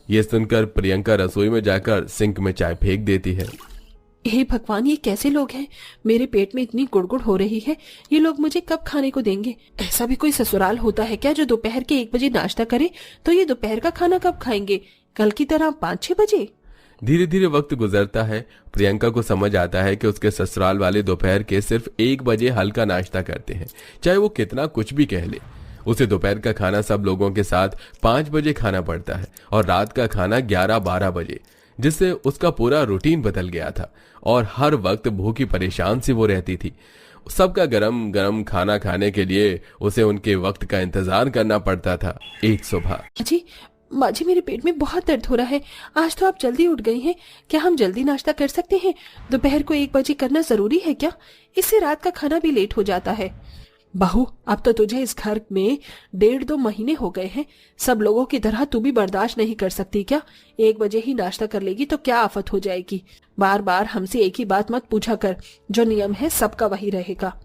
ये सुनकर प्रियंका रसोई में जाकर सिंक में चाय फेंक देती है। हे भगवान, ये कैसे लोग हैं? मेरे पेट में इतनी गुड़गुड़ हो रही है, ये लोग मुझे कब खाने को देंगे? ऐसा भी कोई ससुराल होता है क्या जो दोपहर के 1 बजे नाश्ता करे? तो ये दोपहर का खाना कब खाएंगे? कल की तरह 5-6 बजे? धीरे धीरे वक्त गुजरता है। प्रियंका को समझ आता है कि उसके ससुराल वाले दोपहर के सिर्फ 1 बजे हल्का नाश्ता करते हैं, चाहे वो कितना कुछ भी कह ले। उसे दोपहर का खाना सब लोगों के साथ 5 बजे खाना पड़ता है और रात का खाना 11-12 बजे, जिससे उसका पूरा रूटीन बदल गया था और हर वक्त भूखी परेशान सी वो रहती थी। सबका गरम गरम खाना खाने के लिए उसे उनके वक्त का इंतजार करना पड़ता था। एक सुबह, जी माँ जी, मेरे पेट में बहुत दर्द हो रहा है। आज तो आप जल्दी उठ गई हैं, क्या हम जल्दी नाश्ता कर सकते हैं? दोपहर को 1 बजे करना जरूरी है क्या? इससे रात का खाना भी लेट हो जाता है। बहू, अब तो तुझे इस घर में 1.5-2 महीने हो गए हैं। सब लोगों की तरह तू भी बर्दाश्त नहीं कर सकती क्या? 1 बजे ही नाश्ता कर लेगी तो क्या आफत हो जाएगी? बार बार हमसे एक ही बात मत पूछा कर, जो नियम है सबका वही रहेगा।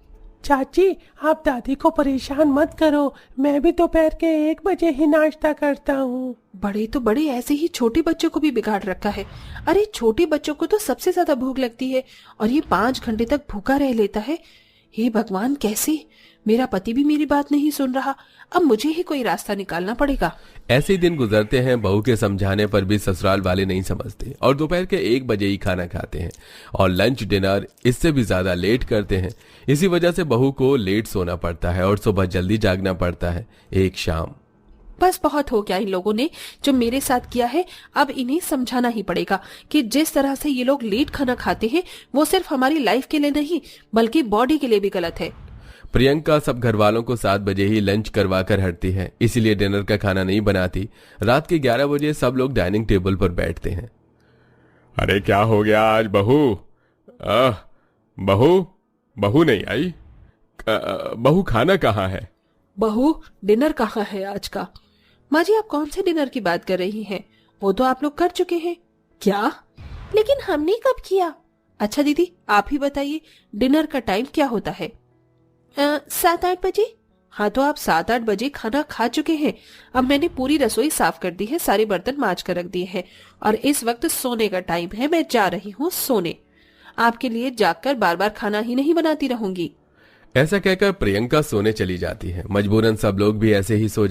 चाची, आप दादी को परेशान मत करो, मैं भी दोपहर के 1 बजे ही नाश्ता करता हूँ। बड़े तो बड़े ऐसे ही छोटे बच्चों को भी बिगाड़ रखा है। अरे छोटे बच्चों को तो सबसे ज्यादा भूख लगती है और ये 5 घंटे तक भूखा रह लेता है। हे भगवान, कैसे? मेरा पति भी मेरी बात नहीं सुन रहा। अब मुझे ही कोई रास्ता निकालना पड़ेगा। ऐसे दिन गुजरते हैं। बहू के समझाने पर भी ससुराल वाले नहीं समझते और दोपहर के 1 बजे ही खाना खाते हैं और लंच डिनर इससे भी ज्यादा लेट करते हैं। इसी वजह से बहू को लेट सोना पड़ता है और सुबह जल्दी जागना पड़ता है। एक शाम, बस बहुत हो गया इन लोगों ने जो मेरे साथ किया है। अब इन्हें समझाना ही पड़ेगा कि जिस तरह से ये लोग लेट खाना खाते हैं वो सिर्फ हमारी लाइफ के लिए नहीं बल्कि बॉडी के लिए भी गलत है। प्रियंका सब घर वालों को 7 बजे ही लंच करवा कर हटती है, इसीलिए डिनर का खाना नहीं बनाती। रात के 11 बजे सब लोग डाइनिंग टेबल पर बैठते हैं। अरे क्या हो गया आज बहू? बहू नहीं आई? बहू खाना कहाँ है? बहू, डिनर कहाँ है आज का? माँ जी, आप कौन से डिनर की बात कर रही हैं? वो तो आप लोग कर चुके हैं। क्या? लेकिन हमने कब किया? अच्छा दीदी, आप ही बताइए, डिनर का टाइम क्या होता है? 7-8 बजे। हाँ, तो आप 7-8 बजे खाना खा चुके हैं। अब मैंने पूरी रसोई साफ कर दी है, सारे बर्तन मांज कर रख दिए हैं और इस वक्त सोने का टाइम है। मैं जा रही हूँ सोने। आपके लिए जागकर बार बार खाना ही नहीं बनाती रहूंगी। ऐसा कहकर प्रियंका सोने चली जाती है। मजबूरन सब लोग भी ऐसे ही सो